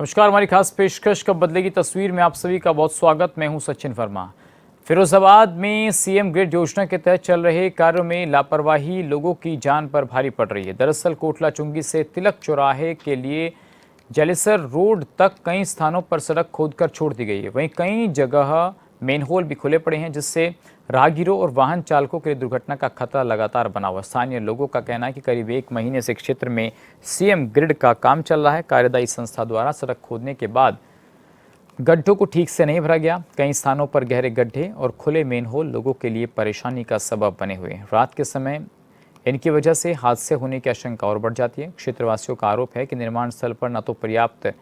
नमस्कार, हमारी खास पेशकश कब बदलेगी तस्वीर में आप सभी का बहुत स्वागत। मैं हूं सचिन वर्मा। फिरोजाबाद में सीएम ग्रिड योजना के तहत चल रहे कार्यों में लापरवाही लोगों की जान पर भारी पड़ रही है। दरअसल कोटला चुंगी से तिलक चौराहे के लिए जलेसर रोड तक कई स्थानों पर सड़क खोदकर छोड़ दी गई है। वहीं कई जगह मेनहोल भी खुले पड़े हैं, जिससे राहगीरों और वाहन चालकों के लिए दुर्घटना का खतरा लगातार बना हुआ। स्थानीय लोगों का कहना है कि करीब 1 महीने से क्षेत्र में सीएम ग्रिड का काम चल रहा है। कार्यदायी संस्था द्वारा सड़क खोदने के बाद गड्ढों को ठीक से नहीं भरा गया। कई स्थानों पर गहरे गड्ढे और खुले मेनहोल लोगों के लिए परेशानी का सबब बने हुए हैं। रात के समय इनकी वजह से हादसे होने की आशंका और बढ़ जाती है। क्षेत्रवासियों का आरोप है कि निर्माण स्थल पर न तो पर्याप्त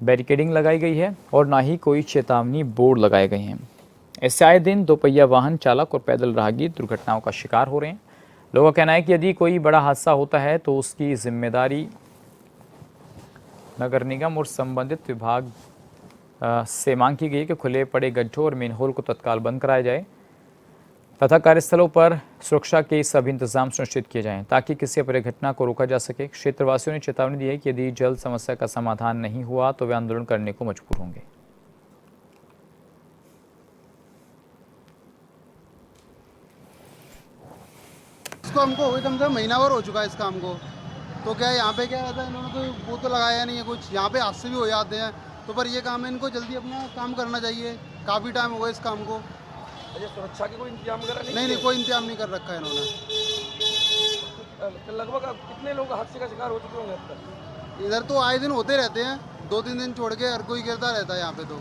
बैरिकेडिंग लगाई गई है और न ही कोई चेतावनी बोर्ड लगाए गए हैं। इससे आए दिन दोपहिया वाहन चालक और पैदल राहगीर दुर्घटनाओं का शिकार हो रहे हैं। लोगों का कहना है कि यदि कोई बड़ा हादसा होता है तो उसकी जिम्मेदारी नगर निगम और संबंधित विभाग से मांग की गई कि खुले पड़े गड्ढों और मेनहोल को तत्काल बंद कराया जाए तथा कार्यस्थलों पर सुरक्षा के सभी इंतजाम सुनिश्चित किए जाएं ताकि किसी बड़ी घटना को रोका जा सके। क्षेत्रवासियों ने चेतावनी दी है कि यदि जल्द समस्या का समाधान नहीं हुआ तो वे आंदोलन करने को मजबूर होंगे। इसको हमको कम से कम महीना भर हो चुका है इस काम को। तो क्या यहाँ पे क्या रहता है, इन्होंने कोई वो तो लगाया नहीं है कुछ। यहाँ पे हादसे भी हो जाते हैं, तो पर ये काम है, इनको जल्दी अपना काम करना चाहिए। काफ़ी टाइम हो गया इस काम को। अच्छा, सुरक्षा के कोई इंतजाम वगैरह नहीं, कोई इंतजाम नहीं कर रखा है इन्होंने। तो लगभग कितने लोग हादसे का शिकार हो चुके होंगे अब तक? इधर तो आए दिन होते रहते हैं, 2-3 दिन छोड़ के हर कोई गिरता रहता है यहाँ पे। तो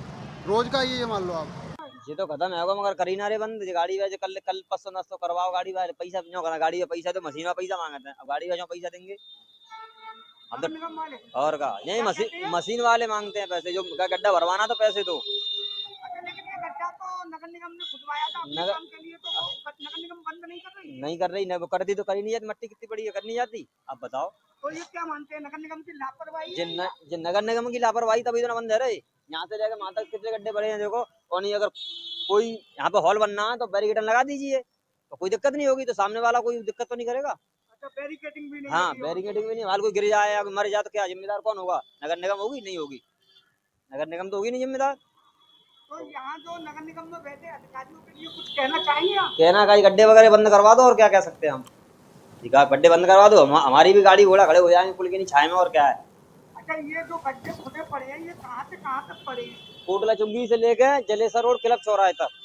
रोज का ये मान लो आप। ये तो खत्म है होगा, मगर करी ना रे बंद। गाड़ी वाले कल परसों नस तो करवाओ। गाड़ी वाले पैसा क्यों करा? गाड़ी में पैसा तो मशीन में पैसा मांगते हैं, अब गाड़ी वाले पैसा देंगे हम तो। और का नहीं, मशीन वाले मांगते हैं पैसे। जो गड्ढा भरवाना तो पैसे दो। लेकिन ये गड्ढा तो नगर निगम ने खुदवाया था अपने काम के लिए, तो नगर निगम बंद नहीं कर रही। नहीं कर रही, नहीं कर दी तो करी नहीं जाती। मट्टी कितनी बड़ी है, करनी जाती। अब बताओ, तो ये क्या मानते हैं, नगर निगम की लापरवाही? जिन नगर निगम की लापरवाही तभी तो ना बंद है रे। यहाँ से जाकर वहां तक कितने गड्ढे बड़े हैं देखो। और नहीं, अगर कोई यहाँ पे हॉल बनना है तो बैरिकेड लगा दीजिए, तो कोई दिक्कत नहीं होगी। तो सामने वाला कोई दिक्कत तो नहीं करेगा। अच्छा, बैरिकेडिंग भी नहीं? हाँ, बैरिकेडिंग भी नहीं। हाल कोई गिर जाए या मर जाए तो क्या जिम्मेदार कौन होगा? नगर निगम होगी? नहीं होगी। नगर निगम तो होगी नहीं जिम्मेदार। तो यहाँ जो नगर निगम में बैठे अधिकारियों के लिए कुछ कहना चाहिए आप? कहना का गड्ढे वगैरह बंद करवा दो, और क्या कह सकते हैं हम। ठीक है, गड्ढे बंद करवा दो, हमारी भी गाड़ी घोड़ा खड़े हो जाएंगे पुल के नीचे छाए में, और क्या है। अच्छा, ये जो गड्ढे खुदे पड़े हैं, ये कहाँ से कहाँ तक पड़े हैं? कोटला चुंगी से लेके जलेसर रोड तिलक चौराहे तक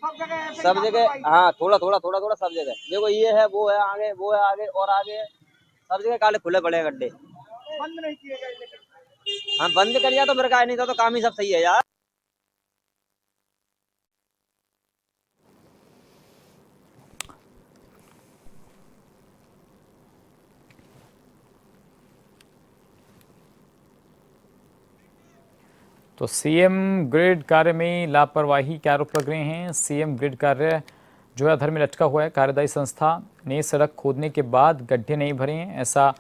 सब जगह ऐसे सब जगह। लापरवाही? हाँ, थोड़ा थोड़ा सब जगह। देखो, ये है, वो है आगे, वो है आगे, और आगे है। सब जगह काले खुले पड़े गड्ढे। बंद नहीं किए गए लेकिन? हाँ, बंद कर दिया तो मेरे का नहीं था, तो काम ही सब सही है यार। तो सीएम ग्रिड कार्य में लापरवाही के आरोप लग रहे हैं। सीएम ग्रिड कार्य जो है अधर में लटका हुआ है। कार्यदायी संस्था ने सड़क खोदने के बाद गड्ढे नहीं भरे हैं, ऐसा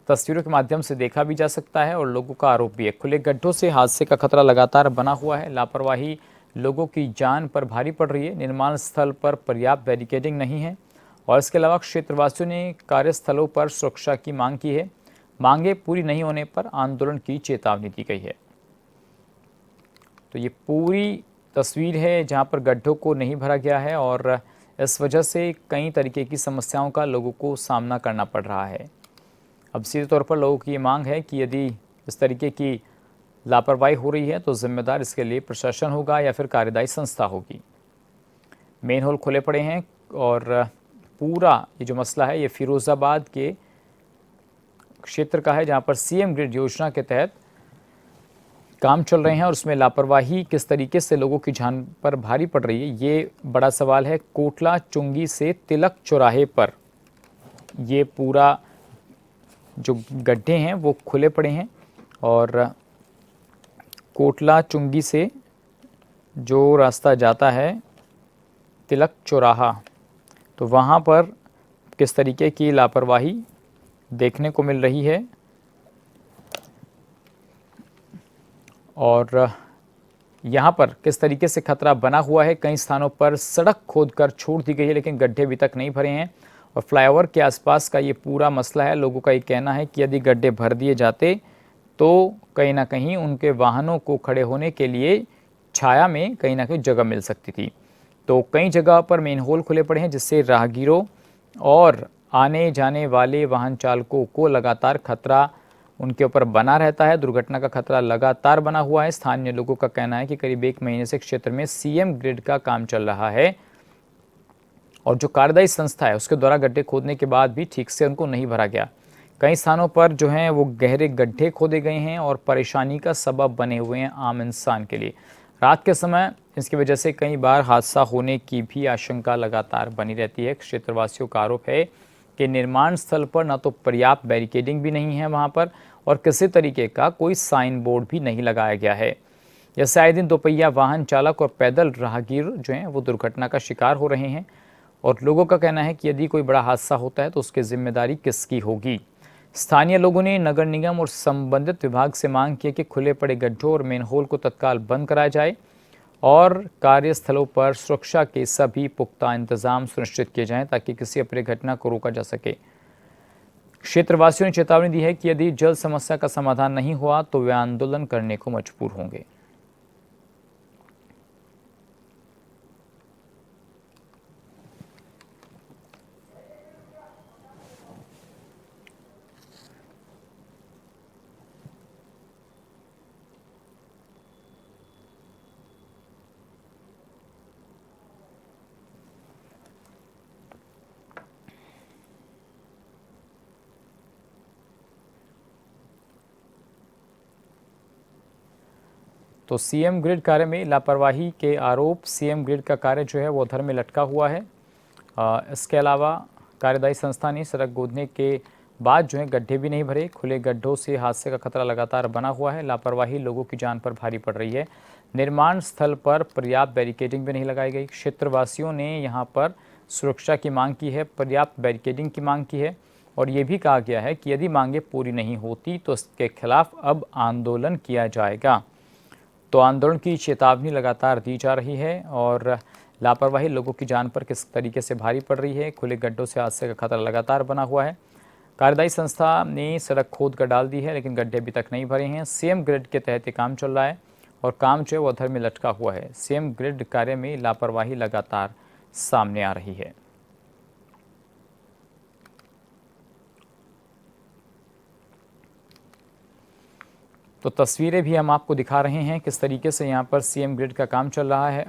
तस्वीरों के माध्यम से देखा भी जा सकता है और लोगों का आरोप भी है। खुले गड्ढों से हादसे का खतरा लगातार बना हुआ है। लापरवाही लोगों की जान पर भारी पड़ रही है। निर्माण स्थल पर पर्याप्त बैरिकेडिंग नहीं है और इसके अलावा क्षेत्रवासियों ने कार्यस्थलों पर सुरक्षा की मांग की है। मांगे पूरी नहीं होने पर आंदोलन की चेतावनी दी गई है। तो ये पूरी तस्वीर है जहां पर गड्ढों को नहीं भरा गया है और इस वजह से कई तरीके की समस्याओं का लोगों को सामना करना पड़ रहा है। अब सीधे तौर पर लोगों की ये मांग है कि यदि इस तरीके की लापरवाही हो रही है तो जिम्मेदार इसके लिए प्रशासन होगा या फिर कार्यदायी संस्था होगी। मेन होल खुले पड़े हैं और पूरा ये जो मसला है ये फिरोजाबाद के क्षेत्र का है, जहाँ पर सीएम ग्रिड योजना के तहत काम चल रहे हैं और उसमें लापरवाही किस तरीके से लोगों की जान पर भारी पड़ रही है, ये बड़ा सवाल है। कोटला चुंगी से तिलक चौराहे पर ये पूरा जो गड्ढे हैं वो खुले पड़े हैं और कोटला चुंगी से जो रास्ता जाता है तिलक चौराहा, तो वहाँ पर किस तरीके की लापरवाही देखने को मिल रही है और यहाँ पर किस तरीके से खतरा बना हुआ है। कई स्थानों पर सड़क खोदकर छोड़ दी गई है लेकिन गड्ढे अभी तक नहीं भरे हैं और फ्लाईओवर के आसपास का ये पूरा मसला है। लोगों का ये कहना है कि यदि गड्ढे भर दिए जाते तो कहीं ना कहीं उनके वाहनों को खड़े होने के लिए छाया में कहीं ना कहीं जगह मिल सकती थी। तो कई जगह पर मेन होल खुले पड़े हैं, जिससे राहगीरों और आने जाने वाले वाहन चालकों को लगातार खतरा उनके ऊपर बना रहता है। दुर्घटना का खतरा लगातार बना हुआ है। स्थानीय लोगों का कहना है कि करीब 1 महीने से क्षेत्र में सीएम ग्रिड का काम चल रहा है और जो कार्यदायी संस्था है उसके द्वारा गड्ढे खोदने के बाद भी ठीक से उनको नहीं भरा गया। कई स्थानों पर जो हैं वो गहरे गड्ढे खोदे गए हैं और परेशानी का सबब बने हुए हैं आम इंसान के लिए। रात के समय इसकी वजह से कई बार हादसा होने की भी आशंका लगातार बनी रहती है। क्षेत्रवासियों का आरोप है कि निर्माण स्थल पर न तो पर्याप्त बैरिकेडिंग भी नहीं है वहां पर और किसी तरीके का कोई साइन बोर्ड भी नहीं लगाया गया है। जैसे आए दिन दोपहिया वाहन चालक और पैदल राहगीर जो हैं वो दुर्घटना का शिकार हो रहे हैं और लोगों का कहना है कि यदि कोई बड़ा हादसा होता है तो उसकी जिम्मेदारी किसकी होगी। स्थानीय लोगों ने नगर निगम और संबंधित विभाग से मांग की कि खुले पड़े गड्ढों और मेनहोल को तत्काल बंद कराया जाए और कार्यस्थलों पर सुरक्षा के सभी पुख्ता इंतजाम सुनिश्चित किए जाएं ताकि किसी अप्रिय घटना को रोका जा सके। क्षेत्रवासियों ने चेतावनी दी है कि यदि जल समस्या का समाधान नहीं हुआ तो वे आंदोलन करने को मजबूर होंगे। तो सीएम ग्रिड कार्य में लापरवाही के आरोप, सीएम ग्रिड का कार्य जो है वो अधर में लटका हुआ है। इसके अलावा कार्यदायी संस्था ने सड़क खोदने के बाद जो है गड्ढे भी नहीं भरे। खुले गड्ढों से हादसे का खतरा लगातार बना हुआ है। लापरवाही लोगों की जान पर भारी पड़ रही है। निर्माण स्थल पर पर्याप्त बैरिकेडिंग भी नहीं लगाई गई। क्षेत्रवासियों ने यहाँ पर सुरक्षा की मांग की है, पर्याप्त बैरिकेडिंग की मांग की है और ये भी कहा गया है कि यदि मांगे पूरी नहीं होती तो इसके खिलाफ अब आंदोलन किया जाएगा। तो आंदोलन की चेतावनी लगातार दी जा रही है और लापरवाही लोगों की जान पर किस तरीके से भारी पड़ रही है। खुले गड्ढों से हादसे का खतरा लगातार बना हुआ है। कार्यदायी संस्था ने सड़क खोद कर डाल दी है लेकिन गड्ढे अभी तक नहीं भरे हैं। सीएम ग्रिड के तहत काम चल रहा है और काम जो है वो अधर में लटका हुआ है। सीएम ग्रिड कार्य में लापरवाही लगातार सामने आ रही है। तो तस्वीरें भी हम आपको दिखा रहे हैं किस तरीके से यहाँ पर सीएम ग्रिड का काम चल रहा है।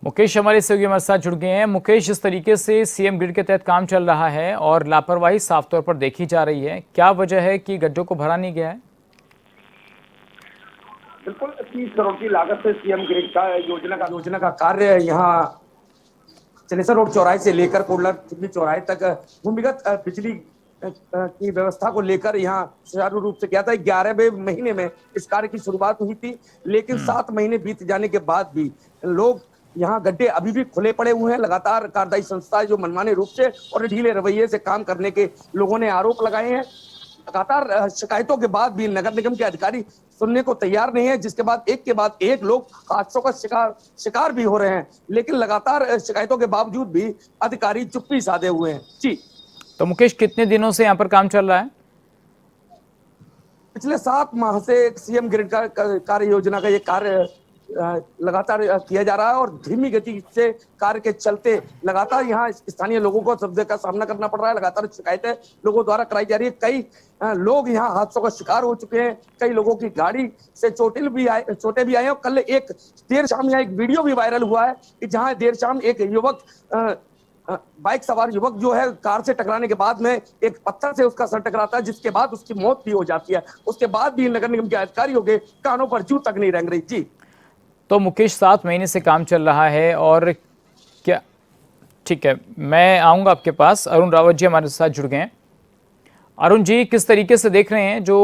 मुकेश हमारे सहयोगी हमारे साथ जुड़ गए हैं। मुकेश, इस तरीके से सीएम ग्रिड के तहत काम चल रहा है और लापरवाही साफ तौर पर देखी जा रही है, क्या वजह है कि गड्ढों को भरा नहीं गया है? बिल्कुल 30 करोड़ की लागत से सीएम ग्रिड का योजना का कार्य यहाँ चनेसर रोड चौराहे से लेकर कोडला चिल्ली चौराहे तक भूमिगत बिजली की व्यवस्था को लेकर यहाँ सुचारू रूप से किया था। 11वें महीने में इस कार्य की शुरुआत हुई थी, लेकिन 7 महीने बीत जाने के बाद भी लोग यहाँ गड्ढे अभी भी खुले पड़े हुए हैं। लगातार कार्यदायी संस्थाएं जो मनमाने रूप से और ढीले रवैये से काम करने के लोगों ने आरोप लगाए हैं। लगातार शिकायतों के बाद भी नगर निगम के अधिकारी सुनने को तैयार नहीं है, जिसके बाद एक लोग हादसों का शिकार भी हो रहे हैं। लेकिन लगातार शिकायतों के बावजूद भी अधिकारी चुप्पी साधे हुए हैं। जी, तो मुकेश, कितने दिनों से यहाँ पर काम चल रहा है? पिछले 7 माह से सीएम ग्रिड का कार्य योजना का ये कार्य लगातार किया जा रहा है और धीमी गति से कार्य के चलते लगातार यहाँ स्थानीय लोगों को सब्जे का सामना करना पड़ रहा है। लगातार शिकायतें लोगों द्वारा कराई जा रही है। कई लोग यहाँ हादसों का शिकार हो चुके हैं। कई लोगों की गाड़ी से चोटें भी आए हैं। और कल एक देर शाम यहाँ एक वीडियो भी वायरल हुआ है कि जहाँ देर शाम एक युवक बाइक सवार युवक जो है कार से टकराने के बाद में एक पत्थर से उसका सर टकराता है, जिसके बाद उसकी मौत भी हो जाती है। उसके बाद भी नगर निगम के अधिकारियों के कानों पर जू तक नहीं रेंग रही। जी तो मुकेश 7 महीने से काम चल रहा है और क्या, ठीक है, मैं आऊँगा आपके पास। अरुण रावत जी हमारे साथ जुड़ गए हैं। अरुण जी, किस तरीके से देख रहे हैं जो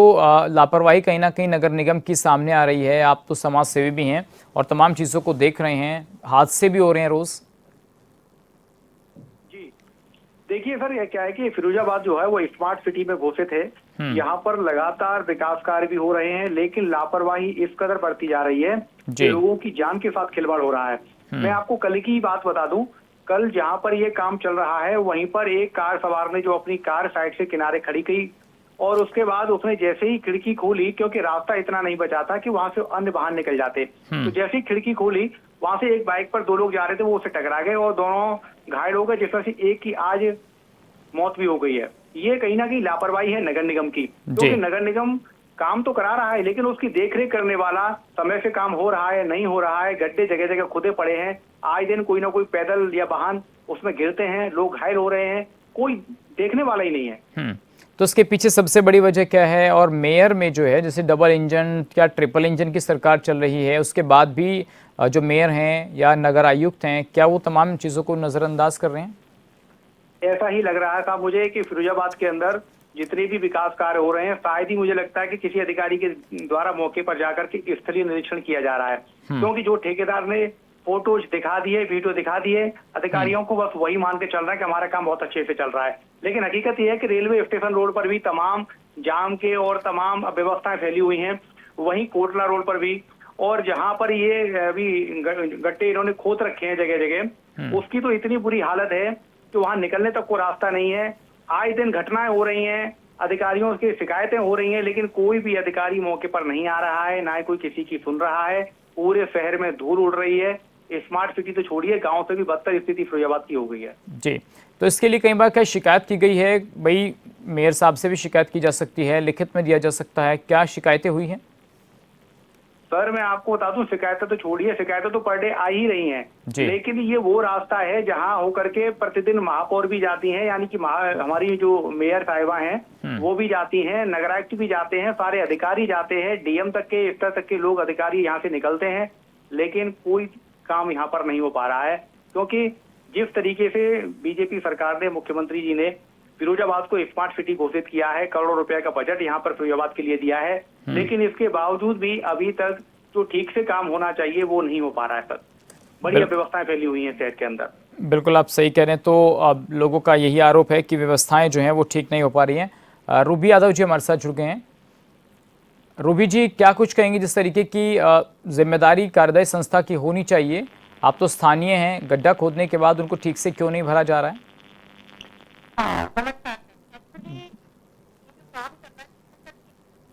लापरवाही कहीं ना कहीं नगर निगम की सामने आ रही है? आप तो समाज सेवी भी हैं और तमाम चीज़ों को देख रहे हैं, हादसे भी हो रहे हैं रोज़। जी देखिए सर, ये क्या है कि फिरोजाबाद जो है वो स्मार्ट सिटी में घोषित है। यहाँ पर लगातार विकास कार्य भी हो रहे हैं, लेकिन लापरवाही इस कदर बढ़ती जा रही है कि लोगों की जान के साथ खिलवाड़ हो रहा है। मैं आपको कल की बात बता दूं, कल जहां पर ये काम चल रहा है वहीं पर एक कार सवार ने जो अपनी कार साइड से किनारे खड़ी की और उसके बाद उसने जैसे ही खिड़की खोली, क्योंकि रास्ता इतना नहीं बचा था कि वहां से अन्य वाहन निकल जाते, तो जैसे ही खिड़की खोली वहां से एक बाइक पर 2 लोग जा रहे थे, वो उससे टकरा गए और दोनों घायल हो गए, जिसमें से एक की आज मौत भी हो गई है। ये कहीं ना कहीं लापरवाही है नगर निगम की, क्योंकि नगर निगम काम तो करा रहा है लेकिन उसकी देखरेख करने वाला समय से काम हो रहा है नहीं हो रहा है। गड्ढे जगह जगह खुदे पड़े हैं, आए दिन कोई ना कोई पैदल या वाहन उसमें गिरते हैं, लोग घायल हो रहे हैं, कोई देखने वाला ही नहीं है। तो इसके पीछे सबसे बड़ी वजह क्या है? और मेयर में जो है, जैसे डबल इंजन या ट्रिपल इंजन की सरकार चल रही है, उसके बाद भी जो मेयर हैं या नगर आयुक्त हैं, क्या वो तमाम चीज़ों को नज़रअंदाज कर रहे हैं? ऐसा ही लग रहा था मुझे कि फिरोजाबाद के अंदर जितने भी विकास कार्य हो रहे हैं, शायद ही मुझे लगता है कि किसी अधिकारी के द्वारा मौके पर जाकर के स्थलीय निरीक्षण किया जा रहा है, क्योंकि जो ठेकेदार ने फोटोज दिखा दिए, वीडियो दिखा दिए, अधिकारियों को बस वही मान के चल रहा है कि हमारा काम बहुत अच्छे से चल रहा है। लेकिन हकीकत यह है कि रेलवे स्टेशन रोड पर भी तमाम जाम के और तमाम व्यवस्थाएं फैली हुई हैं, वहीं कोटला रोड पर भी, और जहां पर ये अभी गड्ढे इन्होंने खोद रखे हैं जगह जगह, उसकी तो इतनी बुरी हालत है कि वहां निकलने तक कोई रास्ता नहीं है। आए दिन घटनाएं हो रही हैं, अधिकारियों की शिकायतें हो रही हैं, लेकिन कोई भी अधिकारी मौके पर नहीं आ रहा है, ना ही कोई किसी की सुन रहा है। पूरे शहर में धूल उड़ रही है। स्मार्ट सिटी तो छोड़िए, गांव से भी बदतर स्थिति फिरोजाबाद की हो गई है। जी, तो इसके लिए कई बार क्या शिकायत की गई है? भाई मेयर साहब से भी शिकायत की जा सकती है, लिखित में दिया जा सकता है, क्या शिकायतें हुई हैं? सर मैं आपको बता दूं, शिकायतें तो छोड़िए, शिकायतें तो पर डे आ ही रही हैं, लेकिन ये वो रास्ता है जहां होकर के प्रतिदिन महापौर भी जाती हैं, यानी कि हमारी जो मेयर साहिबा हैं वो भी जाती हैं, नगर आयुक्त भी जाते हैं, सारे अधिकारी जाते हैं, डीएम तक के स्तर तक के लोग अधिकारी यहाँ से निकलते हैं, लेकिन कोई काम यहाँ पर नहीं हो पा रहा है। क्योंकि जिस तरीके से बीजेपी सरकार ने, मुख्यमंत्री जी ने फिरोजाबाद को स्मार्ट सिटी घोषित किया है, करोड़ों रुपए का बजट यहाँ पर फिरोजाबाद के लिए दिया है, लेकिन इसके बावजूद भी अभी तक जो ठीक से काम होना चाहिए वो नहीं हो पा रहा है सर। बड़ी व्यवस्थाएं फैली हुई हैं शहर के अंदर। बिल्कुल आप सही कह रहे हैं। तो अब लोगों का यही आरोप है कि व्यवस्थाएं जो हैं वो ठीक नहीं हो पा रही हैं। रूबी यादव जी हमारे साथ जुड़ गए हैं। रूबी जी, क्या कुछ कहेंगे? जिस तरीके की जिम्मेदारी कार्यदायी संस्था की होनी चाहिए, आप तो स्थानीय हैं, गड्ढा खोदने के बाद उनको ठीक से क्यों नहीं भरा जा रहा है?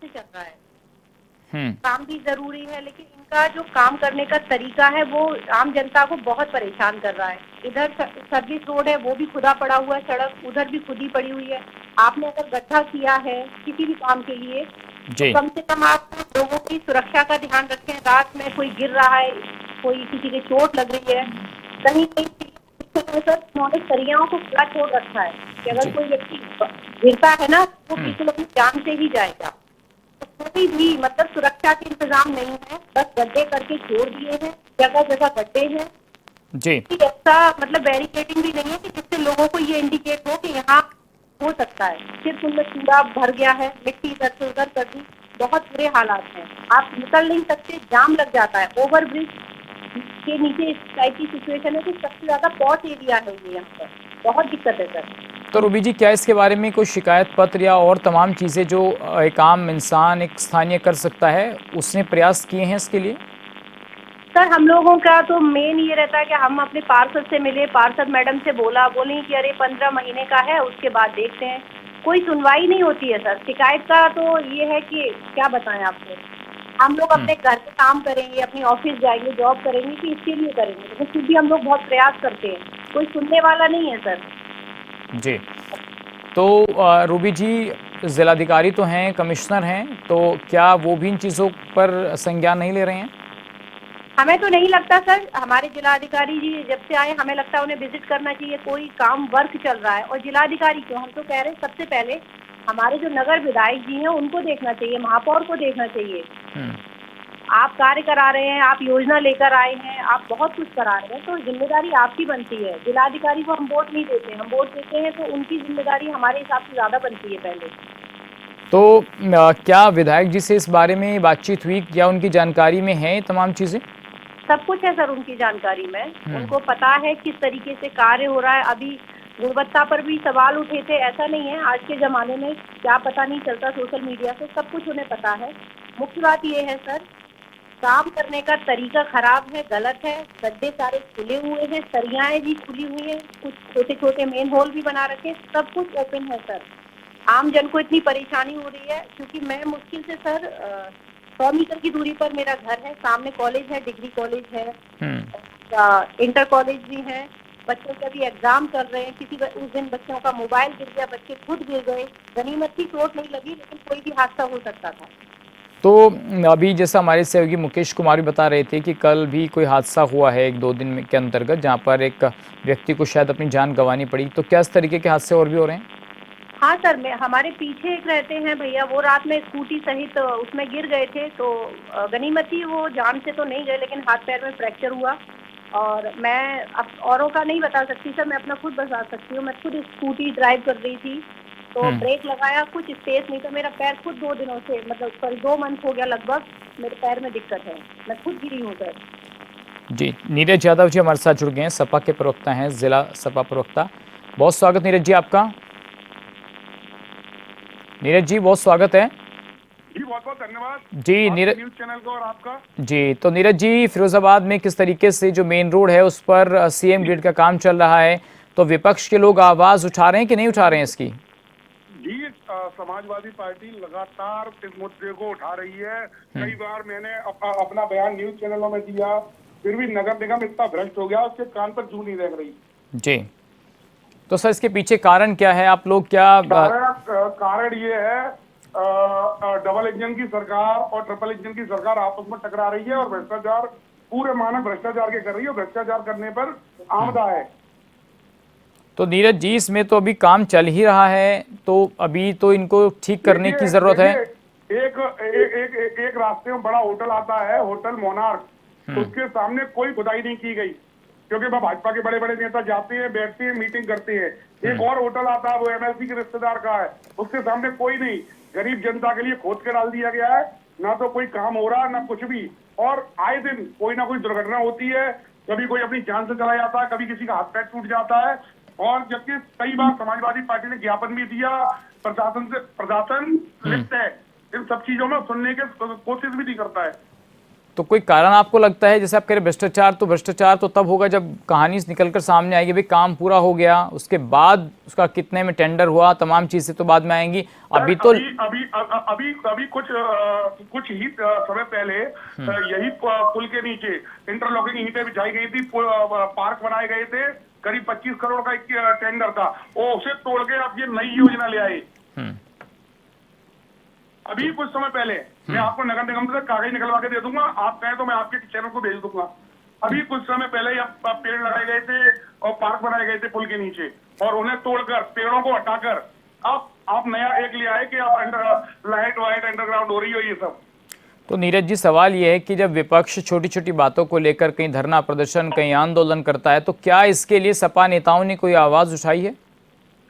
चल रहा है, काम भी जरूरी है, लेकिन इनका जो काम करने का तरीका है वो आम जनता को बहुत परेशान कर रहा है। इधर सर्विस रोड है वो भी खुदा पड़ा हुआ है, सड़क उधर भी खुदी पड़ी हुई है। आपने अगर गड्ढा किया है किसी भी काम के लिए तो कम से कम आप लोगों की सुरक्षा का ध्यान रखें। रात में कोई गिर रहा है, कोई किसी की चोट लग रही है, कहीं उन्होंने सरियाओं को खुला छोड़ रखा है कि अगर कोई व्यक्ति गिरता है ना तो बिल्कुल अपनी जान से ही जाएगा। तो कोई भी मतलब सुरक्षा के इंतजाम नहीं है, बस गड्ढे करके छोड़ दिए हैं, जगह जगह गड्ढे हैं जी। ऐसा मतलब बैरिकेडिंग भी नहीं है कि जिससे लोगों को ये इंडिकेट हो कि यहाँ हो सकता है। सिर्फ उनमें कूड़ा भर गया है, मिट्टी इधर से उधर कर दी, बहुत बुरे हालात हैं। आप निकल नहीं सकते, जाम लग जाता है। ओवर ब्रिज के नीचे इस टाइप की सिचुएशन है कि सबसे ज्यादा पॉट एरिया है यहाँ पर, बहुत दिक्कत है सर। तो रूबी जी, क्या इसके बारे में कोई शिकायत पत्र या और तमाम चीज़ें जो एक आम इंसान, एक स्थानीय कर सकता है, उसने प्रयास किए हैं इसके लिए? सर हम लोगों का तो मेन ये रहता है कि हम अपने पार्षद से मिले, पार्षद मैडम से बोली कि अरे 15 महीने का है, उसके बाद देखते हैं। कोई सुनवाई नहीं होती है सर। शिकायत का तो ये है कि क्या बताएं आपको, हम लोग अपने घर पे काम करेंगे, अपनी ऑफिस जाएंगे, जॉब करेंगे कि इसके लिए करेंगे, लेकिन फिर भी हम लोग बहुत प्रयास करते हैं, कोई सुनने वाला नहीं है सर। जी, तो रूबी जी, जिलाधिकारी तो हैं, कमिश्नर हैं, तो क्या वो भी इन चीज़ों पर संज्ञान नहीं ले रहे हैं? हमें तो नहीं लगता सर, हमारे जिलाधिकारी जी जब से आए हमें लगता है उन्हें विजिट करना चाहिए, कोई काम वर्क चल रहा है। और जिलाधिकारी क्यों, हम तो कह रहे हैं सबसे पहले हमारे जो नगर विधायक जी हैं उनको देखना चाहिए, महापौर को देखना चाहिए। आप कार्य करा रहे हैं, आप योजना लेकर आए हैं, आप बहुत कुछ करा रहे हैं, तो जिम्मेदारी आपकी बनती है। जिलाधिकारी को हम वोट नहीं देते, हम वोट देते हैं तो उनकी जिम्मेदारी हमारे हिसाब से ज़्यादा बनती है पहले। तो क्या विधायक जी से इस बारे में बातचीत हुई, क्या उनकी जानकारी में है तमाम चीज़ें? सब कुछ है सर उनकी जानकारी में, उनको पता है किस तरीके से कार्य हो रहा है। अभी गुणवत्ता पर भी सवाल उठे थे, ऐसा नहीं है आज के ज़माने में क्या पता नहीं चलता सोशल मीडिया से, सब कुछ उन्हें पता है। मुख्य बात ये है सर, काम करने का तरीका खराब है, गलत है, गड्ढे सारे खुले हुए हैं, सरियाएं भी खुली हुई हैं, कुछ छोटे छोटे मेन होल भी बना रखे, सब कुछ ओपन है सर। आम जन को इतनी परेशानी हो रही है क्योंकि मैं मुश्किल से सर 100 मीटर की दूरी पर मेरा घर है, सामने कॉलेज है, डिग्री कॉलेज है, इंटर कॉलेज भी है, बच्चों के अभी एग्जाम चल रहे हैं, उस दिन बच्चों का मोबाइल गिर गया, बच्चे खुद गिर गए, गनीमत की चोट नहीं लगी लेकिन कोई भी हादसा हो सकता था। तो अभी जैसा हमारे सहयोगी मुकेश कुमार भी बता रहे थे कि कल भी कोई हादसा हुआ है 1-2 दिन के अंतर्गत, जहां पर एक व्यक्ति को शायद अपनी जान गंवानी पड़ी, तो क्या इस तरीके के हादसे और भी हो रहे हैं? हाँ सर, हमारे पीछे एक रहते हैं भैया, वो रात में स्कूटी सहित उसमें गिर गए थे, तो गनीमती वो जान से तो नहीं गए लेकिन हाथ पैर में फ्रैक्चर हुआ। और मैं अब औरों का नहीं बता सकती सर, मैं अपना खुद बता सकती हूँ। मैं खुद स्कूटी ड्राइव कर रही थी तो ब्रेक लगाया, कुछ स्पेस नहीं था, मेरा पैर खुद 2 दिनों से, मतलब सॉरी 2 मंथ हो गया लगभग, मेरे पैर में दिक्कत है, मैं खुद गिरी हूँ सर। जी, नीरज यादव जी हमारे साथ जुड़ गए हैं, सपा के प्रवक्ता हैं, जिला सपा प्रवक्ता। बहुत स्वागत नीरज जी आपका। नीरज जी बहुत स्वागत है जी, बहुत बहुत धन्यवाद जी। नीरज न्यूज चैनल को और आपका जी, तो नीरज जी, फिरोजाबाद में किस तरीके से जो मेन रोड है उस पर सीएम ग्रिड का काम चल रहा है, तो विपक्ष के लोग आवाज उठा रहे हैं कि नहीं उठा रहे हैं इसकी? जी, समाजवादी पार्टी लगातार इस मुद्दे को उठा रही है। कई बार मैंने अपना बयान न्यूज चैनलों में दिया, फिर भी नगर निगम इतना भ्रष्ट हो गया उसके कान पर जू नहीं देख रही। जी, तो सर इसके पीछे कारण क्या है, आप लोग क्या कारण ये है, डबल इंजन की सरकार और ट्रिपल इंजन की सरकार आपस में टकरा रही है और भ्रष्टाचार पूरे मानव भ्रष्टाचार के कर रही है, भ्रष्टाचार करने पर आमदा है। तो नीरज जी, इसमें तो अभी काम चल ही रहा है, तो अभी तो इनको ठीक करने की जरूरत है। एक रास्ते में बड़ा होटल आता है, होटल मोनार्क, उसके सामने कोई खुदाई नहीं की गई क्योंकि वह भाजपा के बड़े बड़े नेता जाते हैं, बैठते हैं, मीटिंग करते हैं। एक और होटल आता है, वो एमएलसी के रिश्तेदार का है, उसके सामने कोई नहीं, गरीब जनता के लिए खोद के डाल दिया गया है, ना तो कोई काम हो रहा ना कुछ भी। और आए दिन कोई ना कोई दुर्घटना होती है, कभी कोई अपनी जान से चला जाता है, कभी किसी का हाथ पैर टूट जाता है। और जबकि कई बार समाजवादी पार्टी ने ज्ञापन भी दिया, प्रशासन लिप्त है इन सब चीजों में, सुनने की कोशिश भी नहीं करता है। तो कोई कारण आपको लगता है, जैसे आप कह रहे भ्रष्टाचार तो तब होगा जब कहानी निकलकर सामने आएगी, भाई काम पूरा हो गया, उसके बाद उसका कितने में टेंडर हुआ, तमाम चीजें तो बाद में आएंगी। अभी तो अभी कुछ ही समय पहले यही पुल के नीचे इंटरलॉकिंग ईंटें बिछाई गई थी, पार्क बनाए गए थे, करीब 25 करोड़ का एक टेंडर था, वो उसे तोड़ के अब ये नई योजना ले आए। अभी कुछ समय पहले मैं आपको नगर निगम से कागज निकलवा के दे दूंगा, आप कहें तो मैं आपके चैनल को भेज दूंगा। अभी कुछ समय पहले पेड़ लगाए गए थे और पार्क बनाए गए थे पुल के नीचे, और उन्हें तोड़कर, पेड़ों को हटाकर अब आप नया एक ले आए कि आप लाइट वाइट अंडरग्राउंड हो रही हो ये सब। तो नीरज जी, सवाल ये है कि जब विपक्ष छोटी छोटी बातों को लेकर कहीं धरना प्रदर्शन, कहीं आंदोलन करता है, तो क्या इसके लिए सपा नेताओं ने कोई आवाज उठाई है?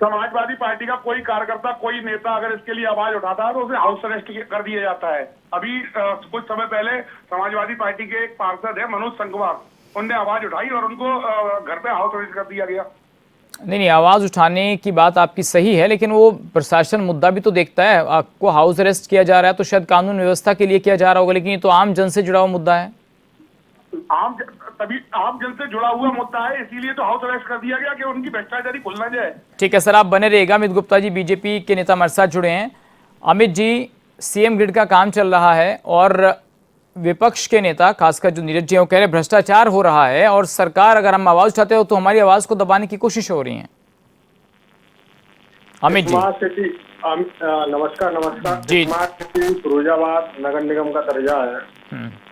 समाजवादी पार्टी का कोई कार्यकर्ता, कोई नेता अगर इसके लिए आवाज उठाता है तो उसे हाउस अरेस्ट कर दिया जाता है। अभी कुछ समय पहले समाजवादी पार्टी के एक पार्षद है मनोज संगवार, उनने आवाज उठाई और उनको घर पे हाउस अरेस्ट कर दिया गया। नहीं, आवाज उठाने की बात आपकी सही है, लेकिन वो प्रशासन मुद्दा भी तो देखता है। आपको हाउस अरेस्ट किया जा रहा है तो शायद कानून व्यवस्था के लिए किया जा रहा होगा, लेकिन ये तो आम जन से जुड़ा हुआ मुद्दा है। तभी आम जन से जुड़ा हुआ मुद्दा है, इसीलिए तो हाउस अरेस्ट कर दिया गया कि उनकी भ्रष्टाचारी खुल ना जाए। ठीक है सर, आप बने रहिएगा। अमित गुप्ता जी बीजेपी के नेता हमारे साथ जुड़े हैं। अमित जी, सीएम ग्रिड का काम चल रहा है और विपक्ष के नेता खासकर जो नीरज जी हैं वो कह रहे हैं भ्रष्टाचार हो रहा है और सरकार अगर हम आवाज उठाते हो तो हमारी आवाज को दबाने की कोशिश हो रही है। अमित जी नमस्कार जी। स्मार्ट सिटी फिरोजाबाद नगर निगम का दर्जा है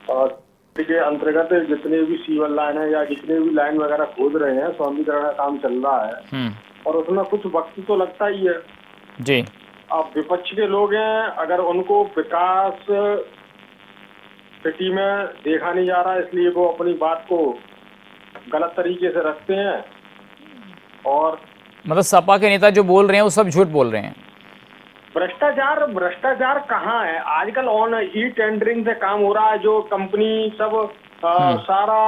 और के अंतर्गत जितने भी सीवर लाइन है या जितने भी लाइन वगैरह खोद रहे हैं सौंदर्यीकरण का काम चल रहा है और उसमें कुछ वक्त तो लगता ही है जी। अब विपक्ष के लोग हैं, अगर उनको विकास सिटी में देखा नहीं जा रहा इसलिए वो अपनी बात को गलत तरीके से रखते हैं और मतलब सपा के नेता जो बोल रहे हैं वो सब झूठ बोल रहे हैं। भ्रष्टाचार कहाँ है आजकल? ऑन ई टेंडरिंग से काम हो रहा है, जो कंपनी सब सारा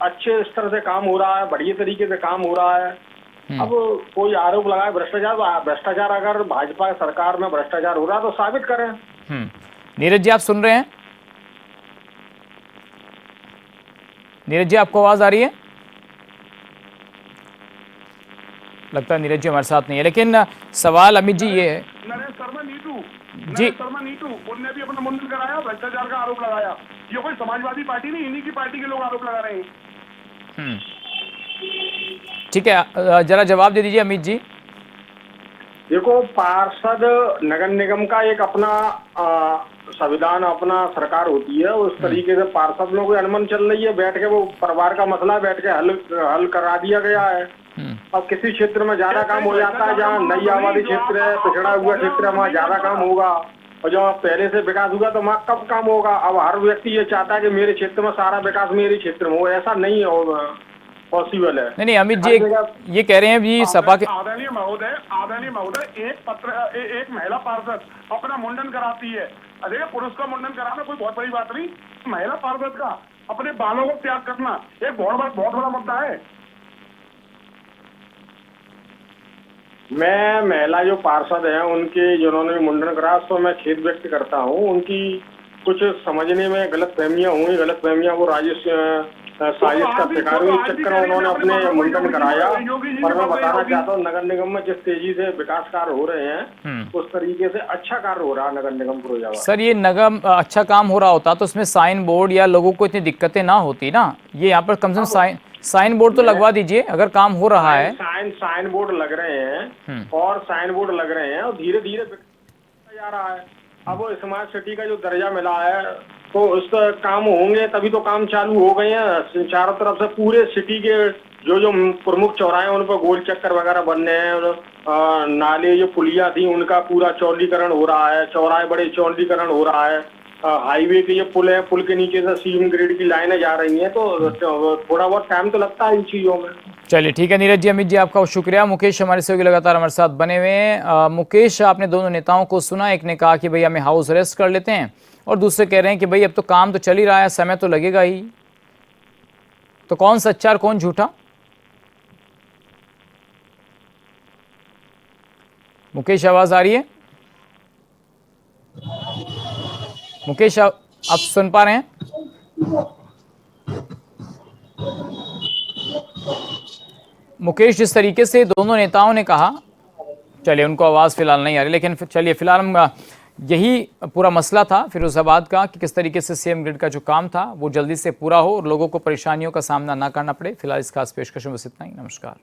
अच्छे स्तर से काम हो रहा है, बढ़िया तरीके से काम हो रहा है। अब कोई आरोप लगाए भ्रष्टाचार अगर भाजपा सरकार में भ्रष्टाचार हो रहा है तो साबित करें। नीरज जी आप सुन रहे हैं? नीरज जी आपको आवाज आ रही है? लगता है नीरज जी हमारे साथ नहीं है, लेकिन सवाल अमित जी ये है। नरेश शर्मा नीटू उनने भी अपना मुंडन कराया, भ्रष्टाचार का आरोप लगाया। ये कोई समाजवादी पार्टी नहीं, इन्हीं की पार्टी के लोग आरोप लगा रहे हैं। ठीक है, जरा जवाब दे दीजिए अमित जी। देखो, पार्षद नगर निगम का एक अपना संविधान, अपना सरकार होती है, उस तरीके से पार्षद में कोई अनबन चल रही है, बैठ के वो परिवार का मसला बैठ के हल करा दिया गया है। अब किसी क्षेत्र में ज्यादा काम हो जाता है, जहाँ नई आबादी क्षेत्र है, पिछड़ा हुआ क्षेत्र है, वहाँ ज्यादा काम होगा और जहाँ पहले से विकास हुआ तो वहाँ कम काम होगा। अब हर व्यक्ति ये चाहता है कि मेरे क्षेत्र में सारा विकास मेरे क्षेत्र में हो, ऐसा नहीं होगा, पॉसिबल है। नहीं अमित जी ये कह रहे हैं भी सपा के आदरणीय महोदय एक महिला पार्षद अपना मुंडन कराती है। अरे पुरुष का मुंडन कराना कोई बहुत बड़ी बात नहीं, महिला पार्षद का अपने बालों को त्याग करना एक बहुत बड़ा मुद्दा है। मैं महिला जो पार्षद हैं उनके जिन्होंने मुंडन करा तो मैं खेद व्यक्त करता हूं। उनकी कुछ समझने में गलतफहमियां हुई, गलतफहमियां वो साजिश का शिकार हुई, चक्कर में उन्होंने अपने मुंडन कराया। और मैं बताना चाहता हूँ नगर निगम में जिस तेजी से विकास कार्य हो रहे हैं उस तरीके से अच्छा कार्य हो रहा है नगर निगम फिरोजाबाद। सर ये नगर अच्छा काम हो रहा होता तो उसमें साइन बोर्ड या लोगों को इतनी दिक्कतें ना होती ना। ये यहाँ पर कम से कम साइन बोर्ड तो लगवा दीजिए अगर काम हो रहा है। साइन बोर्ड लग रहे हैं और साइन बोर्ड लग रहे हैं और धीरे धीरे जा रहा है। अब स्मार्ट सिटी का जो दर्जा मिला है तो उसका काम होंगे तभी तो काम चालू हो गए हैं। चारों तरफ से पूरे सिटी के जो प्रमुख चौराहे उन पर गोल चक्कर वगैरह बन रहे हैं, नाले जो पुलिया थी उनका पूरा चौड़ीकरण हो रहा है, चौराहे बड़े चौड़ीकरण हो रहा है, हाईवे के ये पुल है, पुल के नीचे से सीएम ग्रेड की लाइनें जा रही हैं, तो थोड़ा बहुत टाइम तो लगता है इन चीजों में। चलिए ठीक है नीरज जी, अमित जी आपका शुक्रिया। मुकेश हमारे सहयोगी लगातार हमारे साथ बने हुए हैं। मुकेश आपने दोनों नेताओं को सुना, एक ने कहा कि भाई हमें हाउस अरेस्ट कर लेते हैं और दूसरे कह रहे हैं कि भाई अब तो काम तो चल ही रहा है, समय तो लगेगा ही। तो कौन सच्चा और कौन झूठा? मुकेश आवाज आ रही है? मुकेश आप सुन पा रहे हैं? मुकेश जिस तरीके से दोनों नेताओं ने कहा, चलिए उनको आवाज़ फिलहाल नहीं आ रही, लेकिन चलिए फिलहाल हम यही पूरा मसला था फिरोजाबाद का कि किस तरीके से सीएम ग्रिड का जो काम था वो जल्दी से पूरा हो और लोगों को परेशानियों का सामना ना करना पड़े। फिलहाल इस खास पेशकश में बस इतना ही। नमस्कार।